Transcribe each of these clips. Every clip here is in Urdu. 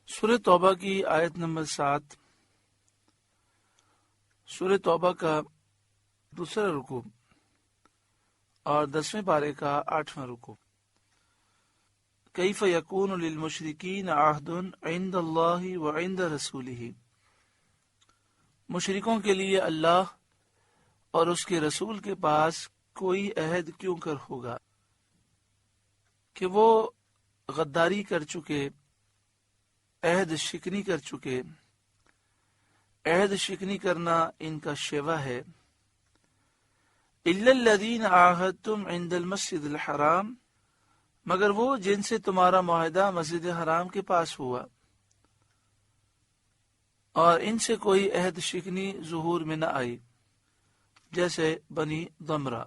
سورہ توبہ کی آیت نمبر 7، سورہ توبہ کا دوسرا رکوع اور 10ویں پارے کا 8واں رکوع۔ کیف یکون للمشرکین عہد عند اللہ وعند رسولہ، مشرکوں کے لیے اللہ اور اس کے رسول کے پاس کوئی عہد کیوں کر ہوگا کہ وہ غداری کر چکے، عہد شکنی کر چکے۔ عہد شکنی کرنا ان کا شیوہ ہے۔ الا الذین عاہدتم عند المسجد الحرام، مگر وہ جن سے تمہارا معاہدہ مسجد حرام کے پاس ہوا، اور ان سے کوئی عہد شکنی ظہور میں نہ آئی، جیسے بنی ضمرہ۔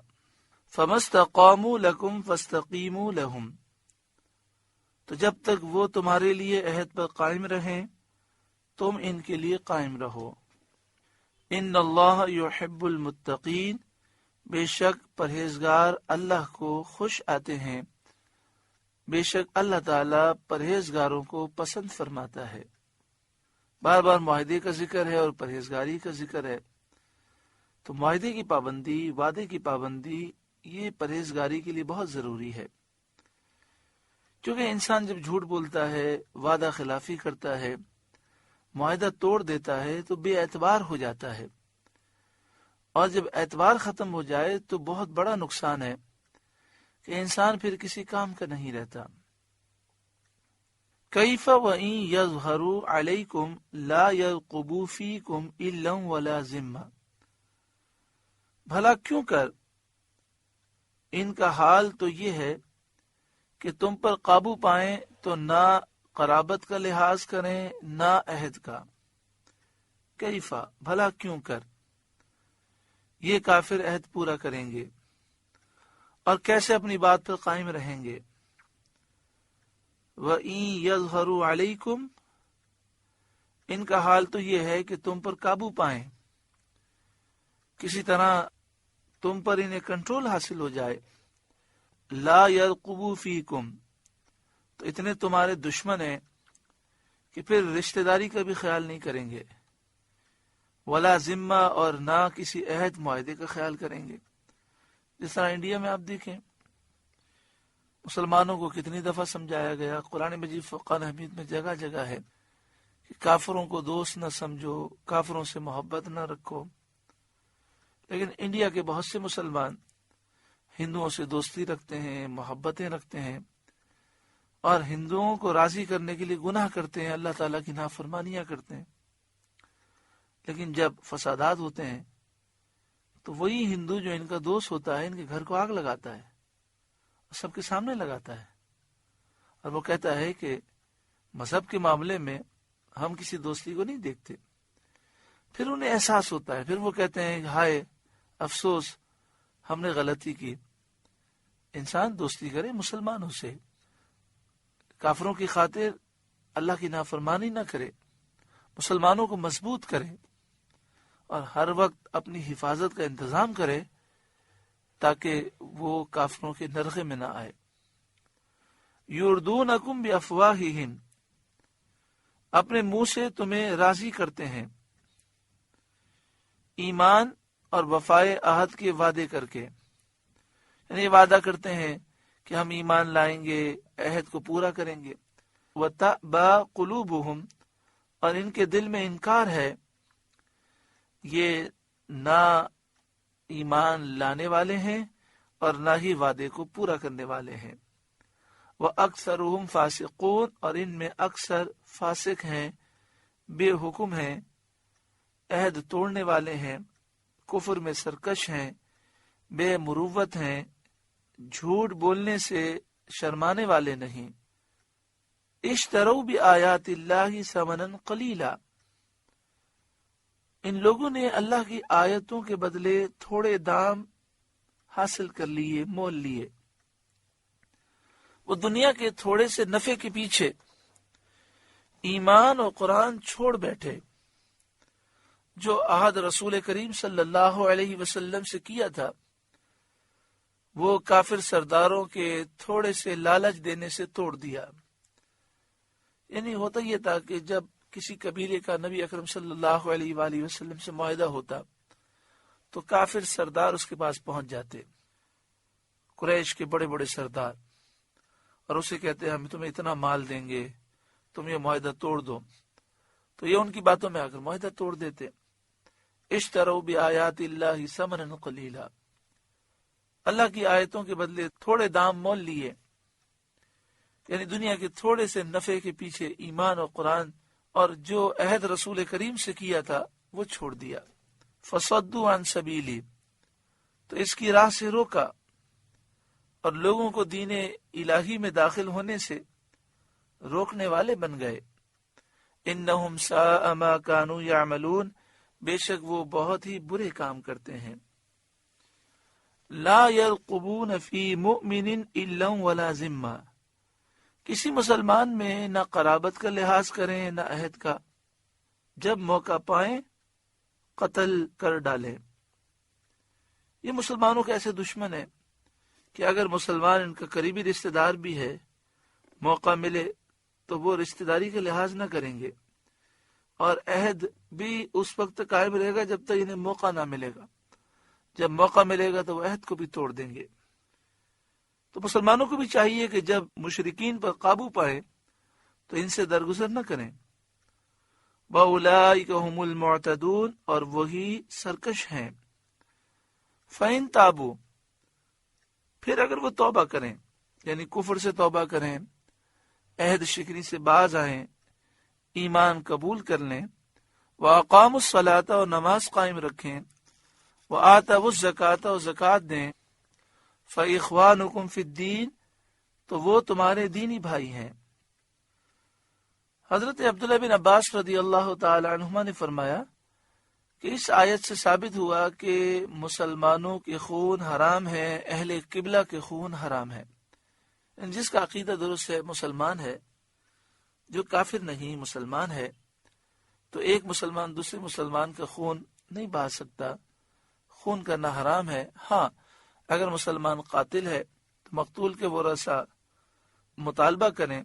فما استقاموا لکم فاستقیموا لہم، تو جب تک وہ تمہارے لیے عہد پر قائم رہیں تم ان کے لیے قائم رہو۔ ان اللہ یحب المتقین، بے شک پرہیزگار اللہ کو خوش آتے ہیں، بے شک اللہ تعالی پرہیزگاروں کو پسند فرماتا ہے۔ بار بار معاہدے کا ذکر ہے اور پرہیزگاری کا ذکر ہے، تو معاہدے کی پابندی، وعدے کی پابندی، یہ پرہیزگاری کے لیے بہت ضروری ہے، کیونکہ انسان جب جھوٹ بولتا ہے، وعدہ خلافی کرتا ہے، معاہدہ توڑ دیتا ہے تو بے اعتبار ہو جاتا ہے، اور جب اعتبار ختم ہو جائے تو بہت بڑا نقصان ہے کہ انسان پھر کسی کام کا نہیں رہتا۔ کیف وَإِن يَظْهَرُوا عَلَيْكُمْ لَا يَرْقُبُوا فِيكُمْ إِلًّا وَلَا ذِمَّةً، بھلا کیوں کر ان کا حال تو یہ ہے کہ تم پر قابو پائیں تو نہ قرابت کا لحاظ کریں نہ عہد کا۔ کیفا، بھلا کیوں کر یہ کافر عہد پورا کریں گے اور کیسے اپنی بات پر قائم رہیں گے۔ وَإِن يَظْهَرُوا عَلَيْكُمْ، ان کا حال تو یہ ہے کہ تم پر قابو پائیں، کسی طرح تم پر انہیں کنٹرول حاصل ہو جائے۔ لا يرقبوا فیکم، تو اتنے تمہارے دشمن ہیں کہ پھر رشتہ داری کا بھی خیال نہیں کریں گے، ولا ذمہ، اور نہ کسی عہد معاہدے کا خیال کریں گے۔ جس طرح انڈیا میں آپ دیکھیں مسلمانوں کو کتنی دفعہ سمجھایا گیا، قرآن مجید فرقان حمید میں جگہ جگہ ہے کہ کافروں کو دوست نہ سمجھو، کافروں سے محبت نہ رکھو، لیکن انڈیا کے بہت سے مسلمان ہندوؤں سے دوستی رکھتے ہیں، محبتیں رکھتے ہیں، اور ہندوؤں کو راضی کرنے کے لیے گناہ کرتے ہیں، اللہ تعالیٰ کی نافرمانیاں کرتے ہیں۔ لیکن جب فسادات ہوتے ہیں تو وہی ہندو جو ان کا دوست ہوتا ہے ان کے گھر کو آگ لگاتا ہے، سب کے سامنے لگاتا ہے، اور وہ کہتا ہے کہ مذہب کے معاملے میں ہم کسی دوستی کو نہیں دیکھتے۔ پھر انہیں احساس ہوتا ہے، پھر وہ کہتے ہیں ہائے افسوس ہم نے غلطی کی۔ انسان دوستی کرے مسلمانوں سے، کافروں کی خاطر اللہ کی نافرمانی نہ کرے، مسلمانوں کو مضبوط کرے اور ہر وقت اپنی حفاظت کا انتظام کرے تاکہ وہ کافروں کے نرغے میں نہ آئے۔ یردونکم بافواہہم، اپنے منہ سے تمہیں راضی کرتے ہیں، ایمان اور وفائے عہد کے وعدے کر کے، یعنی وعدہ کرتے ہیں کہ ہم ایمان لائیں گے، عہد کو پورا کریں گے۔ وَتَأْبَى قُلُوبُهُمْ، اور ان کے دل میں انکار ہے، یہ نہ ایمان لانے والے ہیں اور نہ ہی وعدے کو پورا کرنے والے ہیں۔ وَأَكْثَرُهُمْ فَاسِقُونَ، اور ان میں اکثر فاسق ہیں، بے حکم ہیں، عہد توڑنے والے ہیں، کفر میں سرکش ہیں، بے مروت ہیں، جھوٹ بولنے سے شرمانے والے نہیں۔ اشتروا بآیات اللہ ثمنا قلیلا، ان لوگوں نے اللہ کی آیتوں کے بدلے تھوڑے دام حاصل کر لیے، مول لیے۔ وہ دنیا کے تھوڑے سے نفع کے پیچھے ایمان اور قرآن چھوڑ بیٹھے، جو عہد رسول کریم صلی اللہ علیہ وسلم سے کیا تھا، وہ کافر سرداروں کے تھوڑے سے لالچ دینے سے توڑ دیا۔ یعنی ہوتا یہ تھا کہ جب کسی قبیلے کا نبی اکرم صلی اللہ علیہ وآلہ وسلم سے معاہدہ ہوتا تو کافر سردار اس کے پاس پہنچ جاتے، قریش کے بڑے بڑے سردار، اور اسے کہتے ہم تمہیں اتنا مال دیں گے، تم یہ معاہدہ توڑ دو، تو یہ ان کی باتوں میں آ کر معاہدہ توڑ دیتے۔ اشتروا بآیات اللہ ثمنا قلیلا، اللہ کی آیتوں کے بدلے تھوڑے دام مول لیے، یعنی دنیا کے تھوڑے سے نفع کے پیچھے ایمان اور قرآن اور جو عہد رسول کریم سے کیا تھا وہ چھوڑ دیا۔ فصدوا عن سبیلی، تو اس کی راہ سے روکا اور لوگوں کو دین الہی میں داخل ہونے سے روکنے والے بن گئے۔ انہم ساء ما کانوا یعملون، بے شک وہ بہت ہی برے کام کرتے ہیں۔ لا یرقبون فی مؤمن الا ولا ذمہ، کسی مسلمان میں نہ قرابت کا لحاظ کریں نہ عہد کا، جب موقع پائیں قتل کر ڈالیں۔ یہ مسلمانوں کے ایسے دشمن ہیں کہ اگر مسلمان ان کا قریبی رشتہ دار بھی ہے، موقع ملے تو وہ رشتہ داری کا لحاظ نہ کریں گے، اور عہد بھی اس وقت قائم رہے گا جب تک انہیں موقع نہ ملے گا، جب موقع ملے گا تو وہ عہد کو بھی توڑ دیں گے۔ تو مسلمانوں کو بھی چاہیے کہ جب مشرکین پر قابو پائیں تو ان سے درگزر نہ کریں۔ وَأُولَئِكَ هُمُ الْمُعْتَدُونَ، اور وہی سرکش ہیں۔ فَإِن تَابُوا، پھر اگر وہ توبہ کریں، یعنی کفر سے توبہ کریں، عہد شکنی سے باز آئیں، ایمان قبول کر لیں، وَأَقَامُوا الصَّلَاةَ، اور نماز قائم رکھیں، وَآتَوُا الزَّكَاةَ، اور زکوٰۃ دیں، فَإِخْوَانُكُمْ فِي الدِّينِ، تو وہ تمہارے دینی بھائی ہیں۔ حضرت عبداللہ بن عباس رضی اللہ تعالی عنہما نے فرمایا کہ اس آیت سے ثابت ہوا کہ مسلمانوں کے خون حرام ہے، اہل قبلہ کے خون حرام ہے۔ جس کا عقیدہ درست ہے، مسلمان ہے، جو کافر نہیں مسلمان ہے، تو ایک مسلمان دوسرے مسلمان کا خون نہیں بہا سکتا، خون کرنا حرام ہے۔ ہاں، اگر مسلمان قاتل ہے تو مقتول کے ورثاء مطالبہ کریں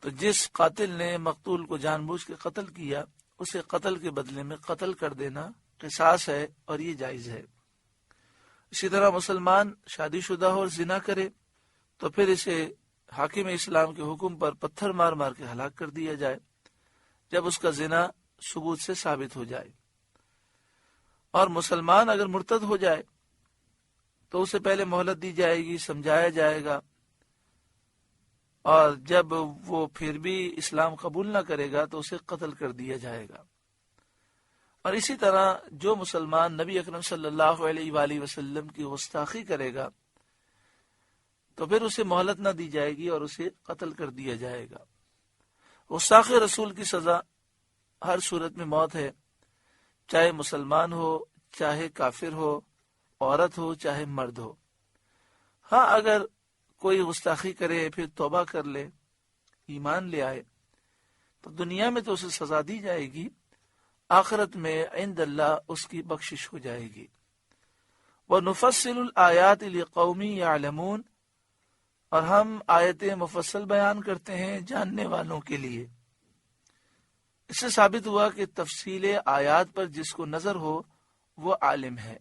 تو جس قاتل نے مقتول کو جان بوجھ کے قتل کیا، اسے قتل کے بدلے میں قتل کر دینا قصاص ہے، اور یہ جائز ہے۔ اسی طرح مسلمان شادی شدہ اور زنا کرے تو پھر اسے حاکم اسلام کے حکم پر پتھر مار مار کے ہلاک کر دیا جائے جب اس کا زنا ثبوت سے ثابت ہو جائے۔ اور مسلمان اگر مرتد ہو جائے تو اسے پہلے مہلت دی جائے گی، سمجھایا جائے گا، اور جب وہ پھر بھی اسلام قبول نہ کرے گا تو اسے قتل کر دیا جائے گا۔ اور اسی طرح جو مسلمان نبی اکرم صلی اللہ علیہ وآلہ وسلم کی گستاخی کرے گا تو پھر اسے مہلت نہ دی جائے گی اور اسے قتل کر دیا جائے گا۔ گستاخ رسول کی سزا ہر صورت میں موت ہے، چاہے مسلمان ہو، چاہے کافر ہو، عورت ہو چاہے مرد ہو۔ ہاں، اگر کوئی گستاخی کرے پھر توبہ کر لے، ایمان لے آئے، تو دنیا میں تو اسے سزا دی جائے گی، آخرت میں عند اللہ اس کی بخشش ہو جائے گی۔ وَنُفَصِّلُ الْآيَاتِ لِقَوْمٍ يَعْلَمُونَ، اور ہم آیتیں مفصل بیان کرتے ہیں جاننے والوں کے لیے۔ اس سے ثابت ہوا کہ تفصیل آیات پر جس کو نظر ہو وہ عالم ہے۔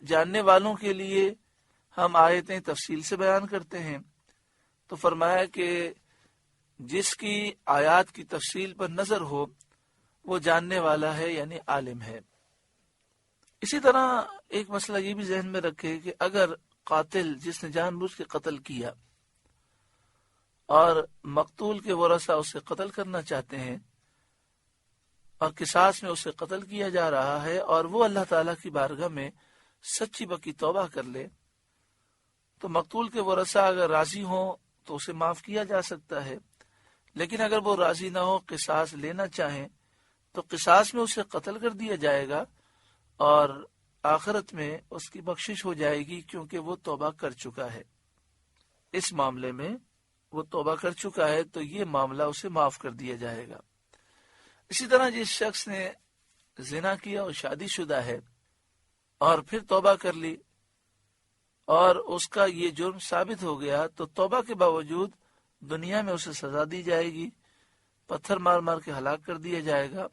جاننے والوں کے لیے ہم آیتیں تفصیل سے بیان کرتے ہیں، تو فرمایا کہ جس کی آیات کی تفصیل پر نظر ہو وہ جاننے والا ہے، یعنی عالم ہے۔ اسی طرح ایک مسئلہ یہ بھی ذہن میں رکھے کہ اگر قاتل جس نے جان بوجھ کے قتل کیا اور مقتول کے ورثاء اسے قتل کرنا چاہتے ہیں اور قصاص میں اسے قتل کیا جا رہا ہے، اور وہ اللہ تعالیٰ کی بارگاہ میں سچی بکی توبہ کر لے، تو مقتول کے ورثاء اگر راضی ہوں تو اسے معاف کیا جا سکتا ہے، لیکن اگر وہ راضی نہ ہو، قصاص لینا چاہیں، تو قصاص میں اسے قتل کر دیا جائے گا، اور آخرت میں اس کی بخشش ہو جائے گی، کیونکہ وہ توبہ کر چکا ہے۔ اس معاملے میں وہ توبہ کر چکا ہے تو یہ معاملہ اسے معاف کر دیا جائے گا۔ اسی طرح جس شخص نے زنا کیا اور شادی شدہ ہے اور پھر توبہ کر لی اور اس کا یہ جرم ثابت ہو گیا، تو توبہ کے باوجود دنیا میں اسے سزا دی جائے گی، پتھر مار مار کے ہلاک کر دیا جائے گا۔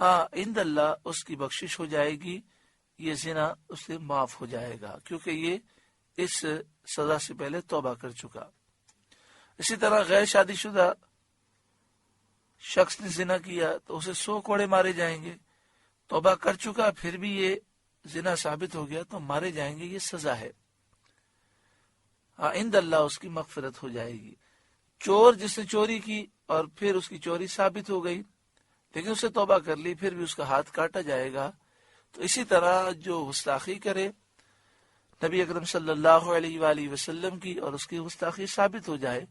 ہاں عند اللہ اس کی بخشش ہو جائے گی، یہ زنا اسے معاف ہو جائے گا کیونکہ یہ اس سزا سے پہلے توبہ کر چکا۔ اسی طرح غیر شادی شدہ شخص نے زنا کیا تو اسے 100 کوڑے مارے جائیں گے، توبہ کر چکا پھر بھی یہ زنا ثابت ہو گیا تو مارے جائیں گے، یہ سزا ہے۔ ہاں عند اللہ اس کی مغفرت ہو جائے گی۔ چور جس نے چوری کی اور پھر اس کی چوری ثابت ہو گئی لیکن اسے توبہ کر لی، پھر بھی اس کا ہاتھ کاٹا جائے گا۔ تو اسی طرح جو گستاخی کرے نبی اکرم صلی اللہ علیہ وآلہ وسلم کی اور اس کی گستاخی ثابت ہو جائے،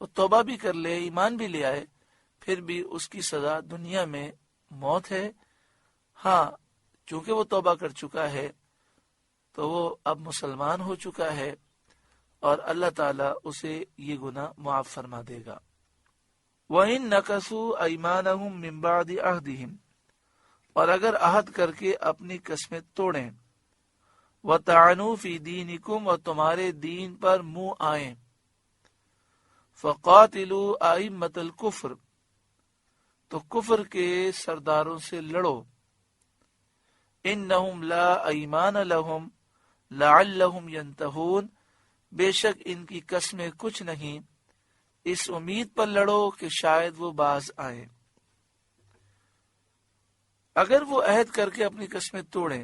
وہ توبہ بھی کر لے، ایمان بھی لے آئے، پھر بھی اس کی سزا دنیا میں موت ہے۔ ہاں چونکہ وہ توبہ کر چکا ہے تو وہ اب مسلمان ہو چکا ہے اور اللہ تعالیٰ اسے یہ گناہ معاف فرما دے گا۔ وَإِن نَكَثُوا أَيْمَانَهُم مِّن بَعْدِ عَهْدِهِمْ، اور اگر عہد کر کے اپنی قسمیں توڑیں، وَطَعَنُوا فِي دِينِكُمْ، اور تمہارے دین پر منہ آئیں، فَقَاتِلُوا أَئِمَّةَ الْكُفْرِ، تو کفر کے سرداروں سے لڑو، إِنَّهُمْ لَا أَيْمَانَ لَهُمْ لَعَلَّهُمْ يَنْتَهُونَ، بے شک ان کی قسمیں کچھ نہیں، اس امید پر لڑو کہ شاید وہ باز آئیں۔ اگر وہ عہد کر کے اپنی قسمیں توڑیں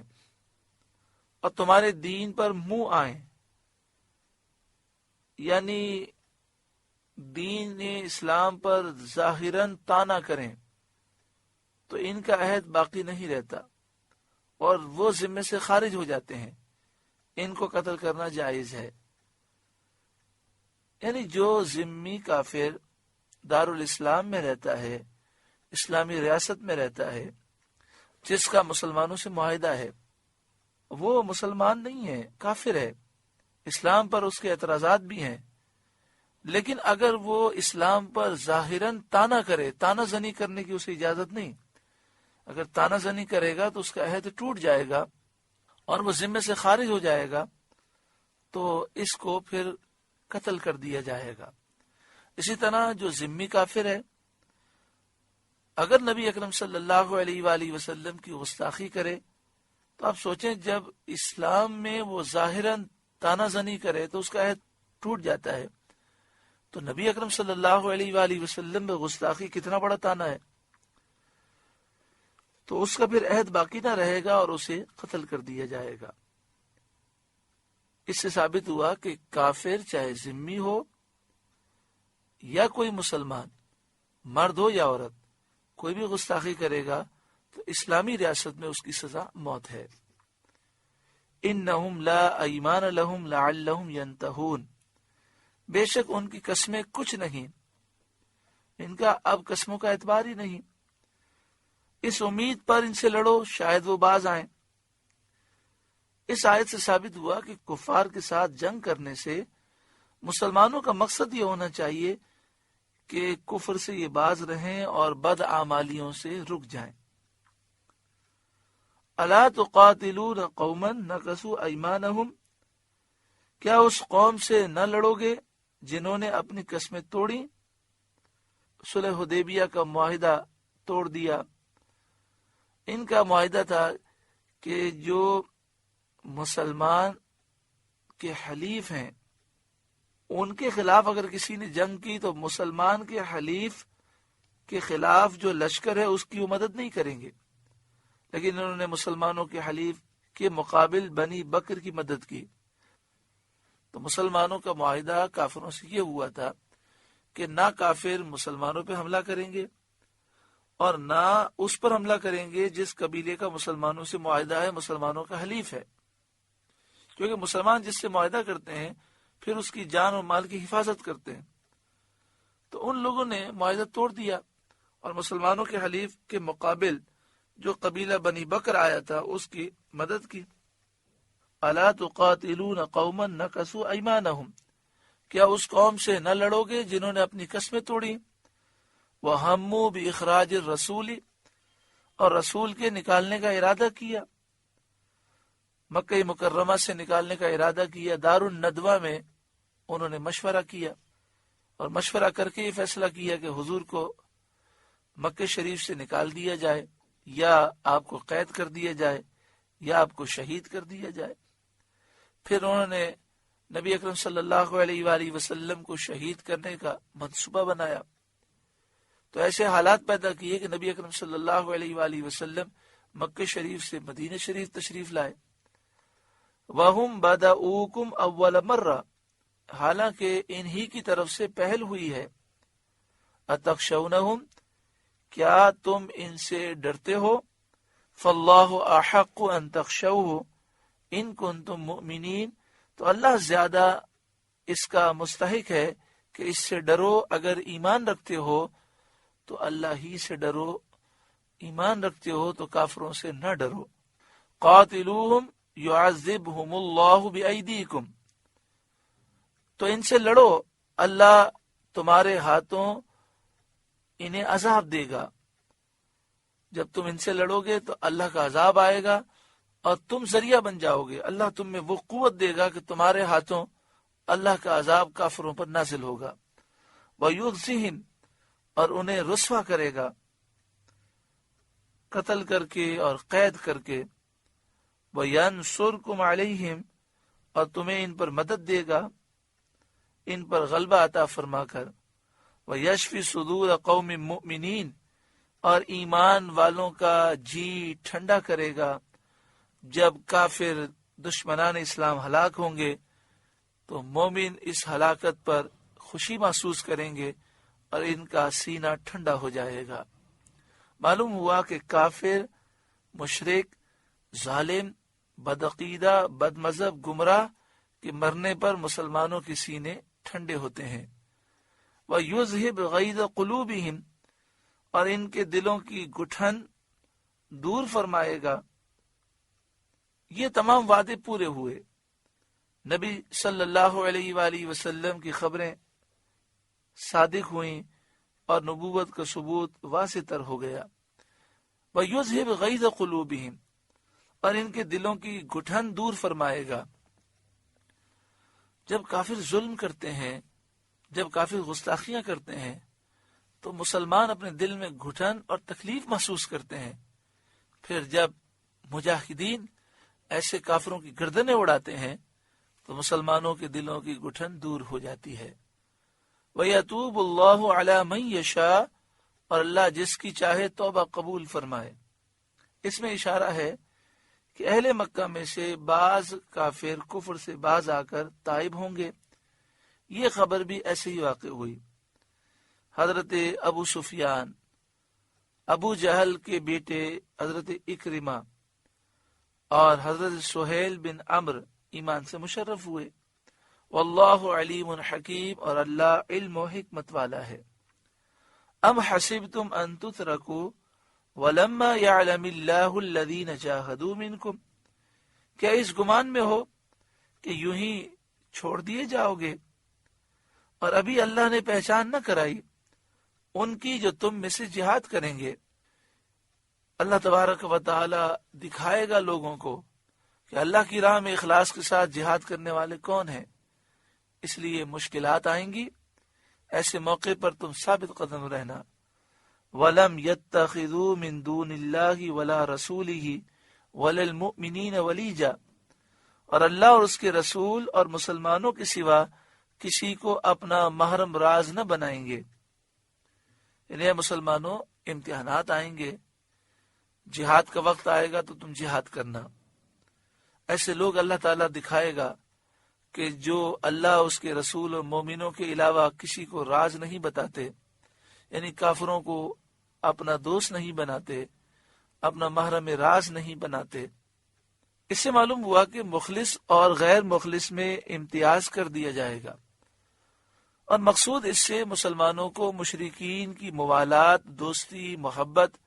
اور تمہارے دین پر منہ آئیں، یعنی دین اسلام پر ظاہراً طعنا کریں، تو ان کا عہد باقی نہیں رہتا اور وہ ذمے سے خارج ہو جاتے ہیں، ان کو قتل کرنا جائز ہے۔ یعنی جو ذمی کافر دارالاسلام میں رہتا ہے، اسلامی ریاست میں رہتا ہے، جس کا مسلمانوں سے معاہدہ ہے، وہ مسلمان نہیں ہے، کافر ہے، اسلام پر اس کے اعتراضات بھی ہیں، لیکن اگر وہ اسلام پر ظاہراً طعنا کرے، طعنا زنی کرنے کی اسے اجازت نہیں، اگر طعنا زنی کرے گا تو اس کا عہد ٹوٹ جائے گا اور وہ ذمے سے خارج ہو جائے گا، تو اس کو پھر قتل کر دیا جائے گا۔ اسی طرح جو ذمی کافر ہے، اگر نبی اکرم صلی اللہ علیہ وآلہ وسلم کی گستاخی کرے تو آپ سوچیں، جب اسلام میں وہ ظاہراً طعنا زنی کرے تو اس کا عہد ٹوٹ جاتا ہے، تو نبی اکرم صلی اللہ علیہ وآلہ وسلم میں گستاخی کتنا بڑا طعنا ہے، تو اس کا پھر عہد باقی نہ رہے گا اور اسے قتل کر دیا جائے گا۔ اس سے ثابت ہوا کہ کافر چاہے ذمی ہو یا کوئی مسلمان، مرد ہو یا عورت، کوئی بھی گستاخی کرے گا تو اسلامی ریاست میں اس کی سزا موت ہے۔ انہم لا ایمان لہم لعلہم ینتہون، بے شک ان کی قسمیں کچھ نہیں، ان کا اب قسموں کا اعتبار ہی نہیں، اس امید پر ان سے لڑو شاید وہ باز آئیں۔ اس آیت سے ثابت ہوا کہ کفار کے ساتھ جنگ کرنے سے مسلمانوں کا مقصد یہ ہونا چاہیے کہ کفر سے یہ باز رہیں اور بد اعمالیوں سے رک جائیں۔ الا تقاتلون قوما نقضوا ایمانہم، کیا اس قوم سے نہ لڑو گے جنہوں نے اپنی قسمیں توڑی، صلح حدیبیہ کا معاہدہ توڑ دیا۔ ان کا معاہدہ تھا کہ جو مسلمان کے حلیف ہیں ان کے خلاف اگر کسی نے جنگ کی تو مسلمان کے حلیف کے خلاف جو لشکر ہے اس کی وہ مدد نہیں کریں گے، لیکن انہوں نے مسلمانوں کے حلیف کے مقابل بنی بکر کی مدد کی۔ تو مسلمانوں کا معاہدہ کافروں سے یہ ہوا تھا کہ نہ کافر مسلمانوں پہ حملہ کریں گے اور نہ اس پر حملہ کریں گے جس قبیلے کا مسلمانوں سے معاہدہ ہے، مسلمانوں کا حلیف ہے، کیونکہ مسلمان جس سے معاہدہ کرتے ہیں پھر اس کی جان اور مال کی حفاظت کرتے ہیں۔ تو ان لوگوں نے معاہدہ توڑ دیا اور مسلمانوں کے حلیف کے مقابل جو قبیلہ بنی بکر آیا تھا اس کی مدد کی۔ الا تقاتلون قوما نقضوا ایمانہم، کیا اس قوم سے نہ لڑو گے جنہوں نے اپنی قسمیں توڑی، وہموا باخراج الرسول، اور رسول کے نکالنے کا ارادہ کیا، مکہ مکرمہ سے نکالنے کا ارادہ کیا، دار الندوہ میں انہوں نے مشورہ کیا اور مشورہ کر کے یہ فیصلہ کیا کہ حضور کو مکہ شریف سے نکال دیا جائے، یا آپ کو قید کر دیا جائے، یا آپ کو شہید کر دیا جائے۔ پھر انہوں نے نبی اکرم صلی اللہ علیہ وآلہ وسلم کو شہید کرنے کا منصوبہ بنایا، تو ایسے حالات پیدا کیے کہ نبی اکرم صلی اللہ علیہ وآلہ وسلم مکہ شریف سے مدینہ شریف تشریف لائے۔ وَهُمْ بَدَؤُوكُمْ أَوَّلَ مَرَّةٍ، حالانکہ انہی کی طرف سے پہل ہوئی ہے۔ أَتَخْشَوْنَهُمْ، کیا تم ان سے ڈرتے ہو؟ فَاللَّهُ أَحَقُّ أَن تَخْشَوْهُ إِن كُنتُم مُؤْمِنِينَ، تو اللہ زیادہ اس کا مستحق ہے کہ اس سے ڈرو اگر ایمان رکھتے ہو، تو اللہ ہی سے ڈرو، ایمان رکھتے ہو تو کافروں سے نہ ڈرو۔ قاتلوہم یعذبہم اللہ بأیدیکم، تو ان سے لڑو، اللہ تمہارے ہاتھوں انہیں عذاب دے گا۔ جب تم ان سے لڑو گے تو اللہ کا عذاب آئے گا اور تم ذریعہ بن جاؤ گے، اللہ تم میں وہ قوت دے گا کہ تمہارے ہاتھوں اللہ کا عذاب کافروں پر نازل ہوگا۔ وَيُخْزِهِمْ، اور انہیں رسوا کرے گا، قتل کر کے اور قید کر کے۔ وَيَنْصُرْكُمْ عَلَيْهِمْ، اور تمہیں ان پر مدد دے گا، ان پر غلبہ عطا فرما کر۔ وَيَشْفِ صُدُورَ قَوْمٍ مُؤْمِنِينَ، اور ایمان والوں کا جی ٹھنڈا کرے گا۔ جب کافر دشمنان اسلام ہلاک ہوں گے تو مومن اس ہلاکت پر خوشی محسوس کریں گے اور ان کا سینہ ٹھنڈا ہو جائے گا۔ معلوم ہوا کہ کافر، مشرک، ظالم، بدعقیدہ، بد مذہب، گمراہ کے مرنے پر مسلمانوں کے سینے ٹھنڈے ہوتے ہیں۔ وَيُذْهِبْ غَيْظَ قُلُوبِهِمْ، اور ان کے دلوں کی گٹھن دور فرمائے گا۔ یہ تمام وعدے پورے ہوئے، نبی صلی اللہ علیہ وآلہ وسلم کی خبریں صادق ہوئیں اور نبوت کا ثبوت واضح تر ہو گیا۔ وَيُذْهِبْ غَيْظَ قُلُوبِهِمْ، اور ان کے دلوں کی گٹھن دور فرمائے گا۔ جب کافر ظلم کرتے ہیں، جب کافر گستاخیاں کرتے ہیں، تو مسلمان اپنے دل میں گھٹن اور تکلیف محسوس کرتے ہیں۔ پھر جب مجاہدین ایسے کافروں کی گردنیں اڑاتے ہیں تو مسلمانوں کے دلوں کی گھٹن دور ہو جاتی ہے۔ وَيَتُوبُ اللَّهُ عَلَى مَن يَشَاءُ، اور اللہ جس کی چاہے توبہ قبول فرمائے۔ اس میں اشارہ ہے کہ اہل مکہ میں سے بعض کافر کفر سے باز آ کر تائب ہوں گے۔ یہ خبر بھی ایسے ہی واقع ہوئی۔ حضرت ابو سفیان، ابو جہل کے بیٹے حضرت اکرمہ اور حضرت سہیل بن عمرو ایمان سے مشرف ہوئے۔ واللہ علیم حکیم، اور اللہ علم و حکمت والا ہے۔ ام حسبتم ان تترکوا ولما يعلم اللہ الذین جاہدوا منکم، کیا اس گمان میں ہو کہ یوں ہی چھوڑ دیے جاؤ گے اور ابھی اللہ نے پہچان نہ کرائی ان کی جو تم میں سے جہاد کریں گے۔ اللہ تبارک و تعالی دکھائے گا لوگوں کو کہ اللہ کی راہ میں اخلاص کے ساتھ جہاد کرنے والے کون ہیں۔ اس لیے مشکلات آئیں گی، ایسے موقع پر تم ثابت قدم رہنا۔ وَلَمْ يَتَّخِذُوا مِن دُونِ اللَّهِ وَلَا رَسُولِهِ وَلَا الْمُؤْمِنِينَ وَلِيجًا، اور اللہ اور اس کے رسول اور مسلمانوں کے سوا کسی کو اپنا محرم راز نہ بنائیں گے۔ انہیں مسلمانوں امتحانات آئیں گے، جہاد کا وقت آئے گا تو تم جہاد کرنا۔ ایسے لوگ اللہ تعالیٰ دکھائے گا کہ جو اللہ اس کے رسول اور مومنوں کے علاوہ کسی کو راز نہیں بتاتے، یعنی کافروں کو اپنا دوست نہیں بناتے، اپنا محرم راز نہیں بناتے۔ اس سے معلوم ہوا کہ مخلص اور غیر مخلص میں امتیاز کر دیا جائے گا، اور مقصود اس سے مسلمانوں کو مشرکین کی موالات، دوستی، محبت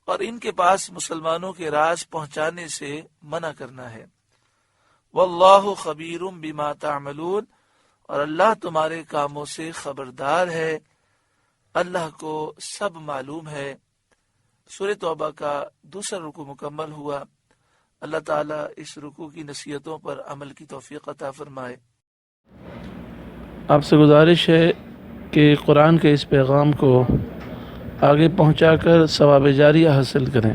اور ان کے پاس مسلمانوں کے راز پہنچانے سے منع کرنا ہے۔ واللہ خبیر بما تعملون، اور اللہ تمہارے کاموں سے خبردار ہے، اللہ کو سب معلوم ہے۔ سورہ توبہ کا دوسرا رکوع مکمل ہوا۔ اللہ تعالیٰ اس رکوع کی نصیحتوں پر عمل کی توفیق عطا فرمائے۔ آپ سے گزارش ہے کہ قرآن کے اس پیغام کو آگے پہنچا کر ثواب جاریہ حاصل کریں۔